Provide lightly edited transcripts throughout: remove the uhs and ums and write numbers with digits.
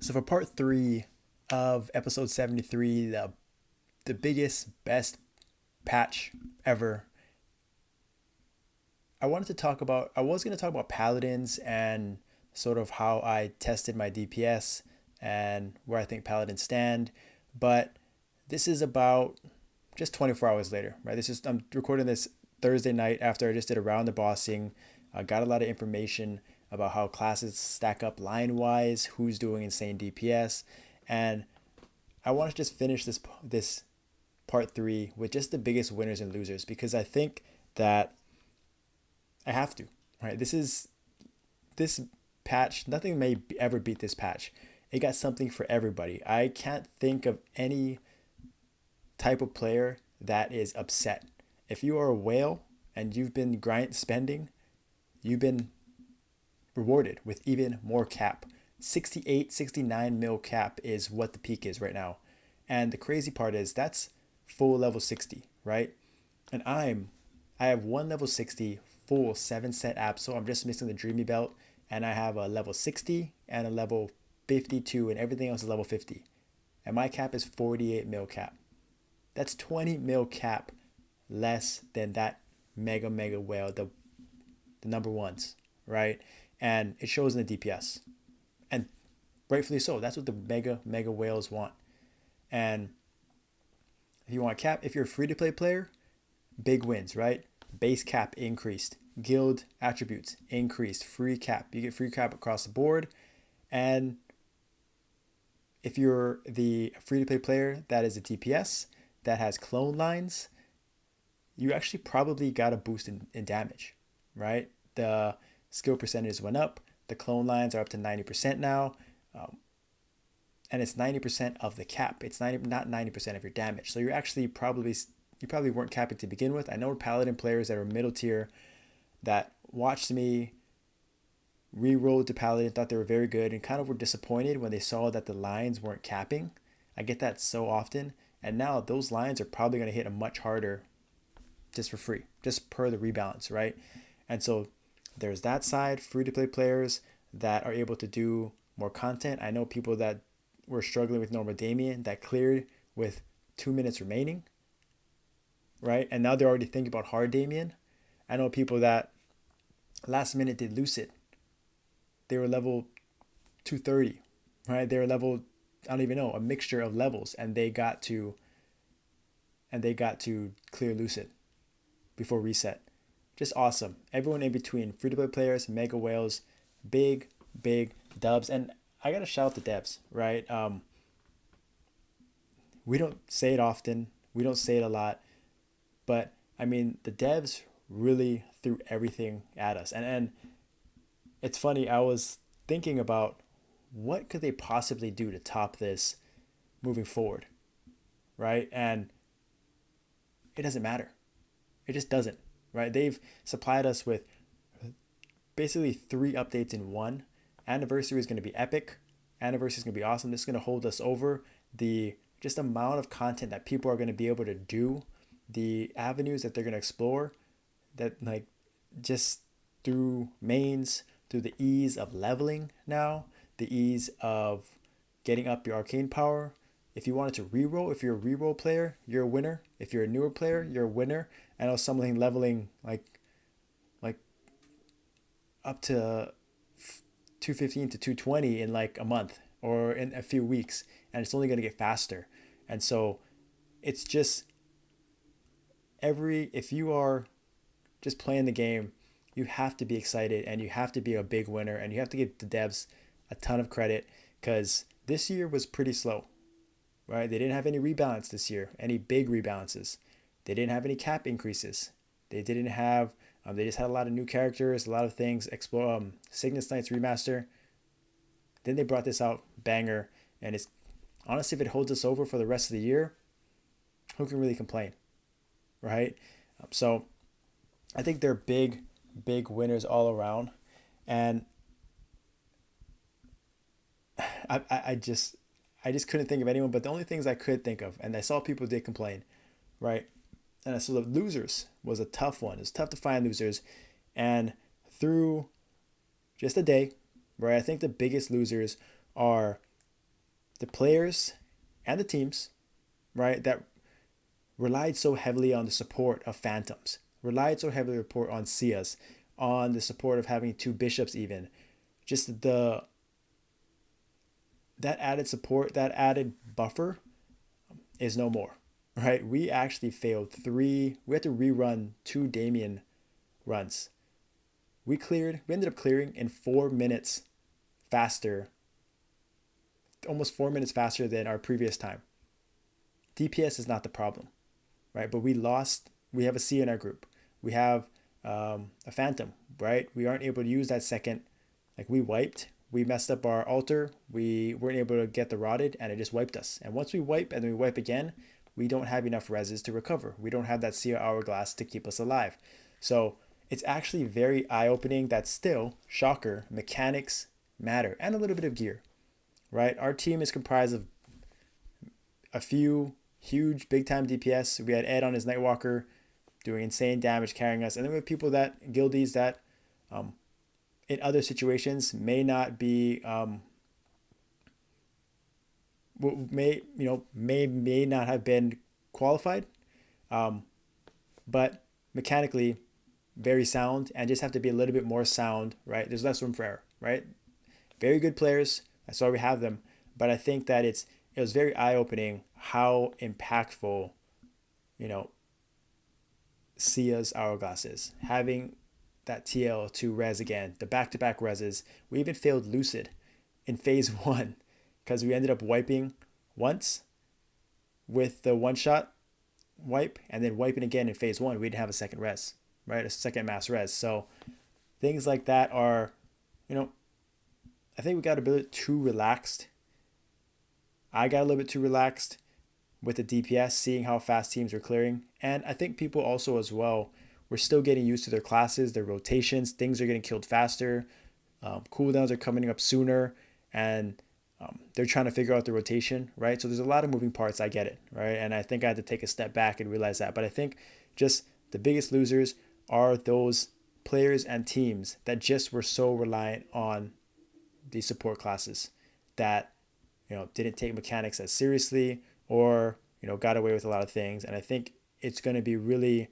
So for part three of episode 73, the biggest, best patch ever, I was going to talk about paladins and sort of how I tested my DPS and where I think paladins stand. But this is about just 24 hours later, right? I'm recording this Thursday night after I just did a round of bossing. I got a lot of information about how classes stack up line wise, who's doing insane DPS, and I want to just finish this part three with just the biggest winners and losers because I think that I have to. Right, this patch. Nothing may ever beat this patch. It got something for everybody. I can't think of any type of player that is upset. If you are a whale and you've been spending, you've been rewarded with even more cap. 68, 69 mil cap is what the peak is right now. And the crazy part is that's full level 60, right? And I have one level 60 full 7 set app, so I'm just missing the Dreamy Belt, and I have a level 60 and a level 52, and everything else is level 50. And my cap is 48 mil cap. That's 20 mil cap less than that mega whale, the number ones, right? And it shows in the DPS. And rightfully so. That's what the mega whales want. And if you want cap, if you're a free to play player, big wins, right? Base cap increased, guild attributes increased, free cap. You get free cap across the board. And if you're the free to play player that is a DPS that has clone lines, you actually probably got a boost in damage, right? The skill percentages went up. The clone lines are up to 90% now. And it's 90% of the cap. It's not 90% of your damage. So you probably weren't capping to begin with. I know paladin players that are middle tier that watched me re-rolled to paladin, thought they were very good, and kind of were disappointed when they saw that the lines weren't capping. I get that so often. And now those lines are probably going to hit them much harder just for free, just per the rebalance, right? And so there's that side, free to play players that are able to do more content. I know people that were struggling with normal Damien that cleared with 2 minutes remaining, right? And now they're already thinking about hard Damien. I know people that last minute did Lucid. They were level 230, right? They were level, I don't even know, a mixture of levels, and they got to clear Lucid before reset. Just awesome. Everyone in between, free to play players, mega whales, big dubs. And I gotta shout out the devs, right? We don't say it often, we don't say it a lot, but I mean the devs really threw everything at us. And it's funny, I was thinking about what could they possibly do to top this moving forward, right? And it doesn't matter. It just doesn't, right? They've supplied us with basically 3 updates in one. Anniversary is going to be epic. Anniversary is going to be awesome. This is going to hold us over. The just amount of content that people are going to be able to do, the avenues that they're going to explore, that like just through mains, through the ease of leveling now, the ease of getting up your arcane power. If you wanted to reroll, if you're a reroll player, you're a winner. If you're a newer player, you're a winner. I know something leveling like up to 215 to 220 in like a month or in a few weeks, and it's only going to get faster. And so it's just if you are just playing the game, you have to be excited and you have to be a big winner, and you have to give the devs a ton of credit because this year was pretty slow, right? They didn't have any rebalance this year, any big rebalances. They didn't have any cap increases. They didn't have. They just had a lot of new characters, a lot of things. Explore Cygnus Knights remaster. Then they brought this out, banger, and it's honestly, if it holds us over for the rest of the year, who can really complain, right? So I think they're big winners all around, and I just couldn't think of anyone. But the only things I could think of, and I saw people did complain, right? And so the losers was a tough one. It's tough to find losers, and through just a day, right? I think the biggest losers are the players and the teams, right, that relied so heavily on the support of Phantoms, relied so heavily on Sias, on the support of having two bishops even. Just that added support, that added buffer is no more. Right? We actually failed we had to rerun two Damien runs. We ended up clearing in 4 minutes faster, almost 4 minutes faster than our previous time. DPS is not the problem, right? But we have a C in our group. We have a Phantom, right? We aren't able to use that second. Like we messed up our altar. We weren't able to get the rotted and it just wiped us. And once we wipe and then we wipe again, we don't have enough reses to recover. We don't have that Seer Hourglass to keep us alive. So it's actually very eye-opening that still, shocker, mechanics matter and a little bit of gear, right? Our team is comprised of a few huge big-time DPS. We had Ed on his Nightwalker doing insane damage carrying us. And then we have people guildies that in other situations may not be may not have been qualified, but mechanically very sound and just have to be a little bit more sound, right? There's less room for error, right? Very good players. That's why we have them. But I think that it was very eye-opening how impactful, Sia's Hourglass is. Having that TL to res again, the back-to-back reses. We even failed Lucid in phase 1 because we ended up wiping once with the one-shot wipe and then wiping again in phase 1. We didn't have a second res, right? A second mass res. So things like that are, I think we got a bit too relaxed. I got a little bit too relaxed with the DPS, seeing how fast teams were clearing. And I think people also as well were still getting used to their classes, their rotations. Things are getting killed faster. Cooldowns are coming up sooner. And they're trying to figure out the rotation, right? So there's a lot of moving parts. I get it, right? And I think I had to take a step back and realize that. But I think just the biggest losers are those players and teams that just were so reliant on the support classes that, didn't take mechanics as seriously or, got away with a lot of things. And I think it's going to be really,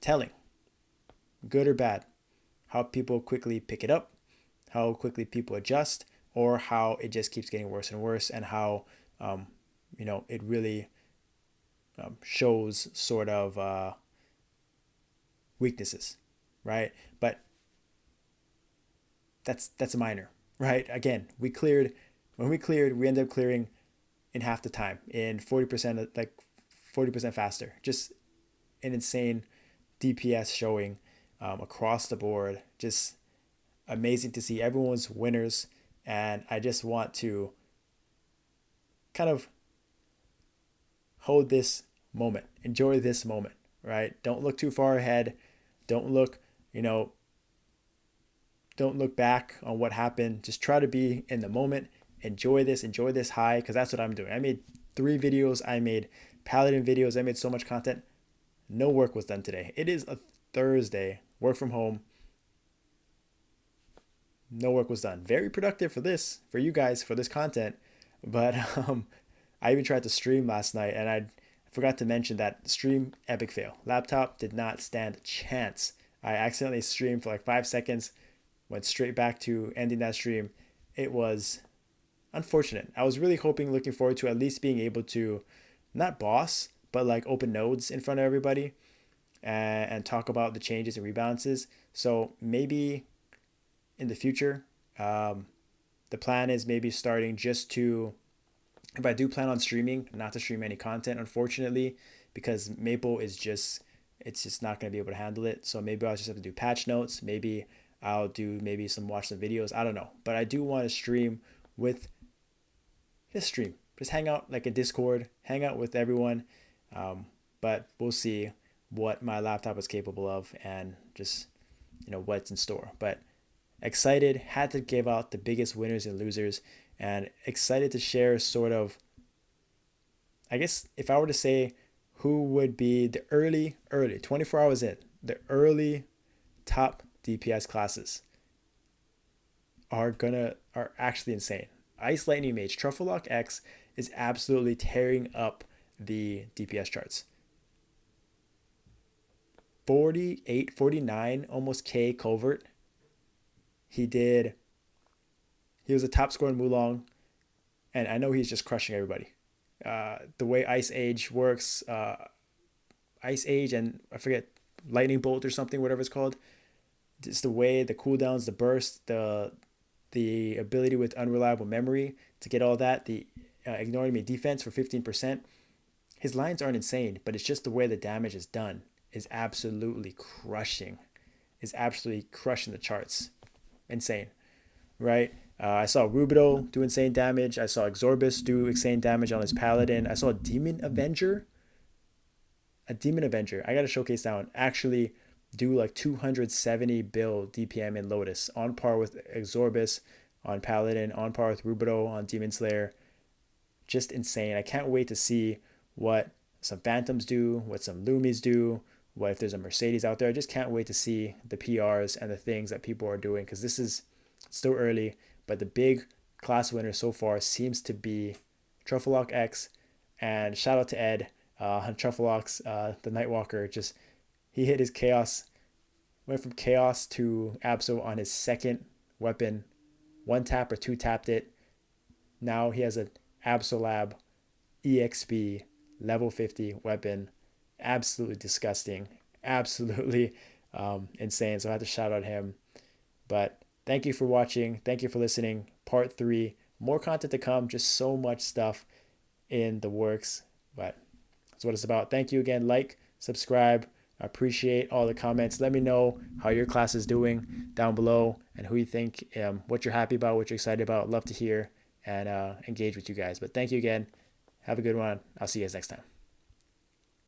telling, good or bad, how people quickly pick it up, how quickly people adjust, or how it just keeps getting worse and worse, and how it really shows sort of weaknesses, right? But that's minor, right? Again, we ended up clearing in half the time, in 40%, like 40% faster. Just an insane DPS showing across the board. Just amazing to see. Everyone's winners, and I just want to kind of hold this moment, enjoy this moment, right? Don't look too far ahead. Don't look back on what happened. Just try to be in the moment. Enjoy this high, because that's what I'm doing. I made 3 videos. I made Paladin videos. I made so much content. No work was done today. It is a Thursday, work from home. No work was done. Very productive for you guys, for this content. But I even tried to stream last night, and I forgot to mention that stream epic fail. Laptop did not stand a chance. I accidentally streamed for like 5 seconds, went straight back to ending that stream. It was unfortunate. I was really looking forward to at least being able to not boss, but like open nodes in front of everybody and talk about the changes and rebalances. So maybe in the future, the plan is maybe starting just to, if I do plan on streaming, not to stream any content, unfortunately, because Maple is it's just not going to be able to handle it. So maybe I'll just have to do patch notes. Maybe I'll do watch some videos. I don't know. But I do want to stream just hang out like a Discord, hang out with everyone. But we'll see what my laptop is capable of and just, what's in store. But excited, had to give out the biggest winners and losers, and excited to share sort of, I guess if I were to say who would be the early 24 hours in, the early top DPS classes. are actually insane. Ice Lightning Mage Truffle Lock X is absolutely tearing up the DPS charts. 48, 49, almost K covert. He did. He was a top scorer in Mulong, and I know he's just crushing everybody. The way Ice Age works, Ice Age, and I forget Lightning Bolt or something, whatever it's called. Just the way the cooldowns, the burst, the ability with unreliable memory to get all that, the ignoring me defense for 15%. His lines aren't insane, but it's just the way the damage is done is absolutely crushing. Is absolutely crushing the charts. Insane, right? I saw Rubido do insane damage. I saw Exorbis do insane damage on his Paladin. I saw a Demon Avenger. I got to showcase that one. Actually, do like 270 bill DPM in Lotus, on par with Exorbis on Paladin, on par with Rubido on Demon Slayer. Just insane. I can't wait to see what some Phantoms do, what some Lumis do, what if there's a Mercedes out there. I just can't wait to see the PRs and the things that people are doing, because this is still early, but the big class winner so far seems to be Truffle Lock X. And shout out to Ed on Truffle Locks, the Nightwalker. Just he hit his chaos, went from chaos to Absol on his second weapon, one tap or two tapped it. Now he has an Absolab EXP level 50 weapon. Absolutely disgusting, absolutely insane. So I had to shout out him. But thank you for watching. Thank you for listening. Part 3. More content to come. Just so much stuff in the works. But that's what it's about. Thank you again. Like, subscribe. I appreciate all the comments. Let me know how your class is doing down below and who you think, what you're happy about, what you're excited about. Love to hear and engage with you guys. But thank you again. Have a good one. I'll see you guys next time.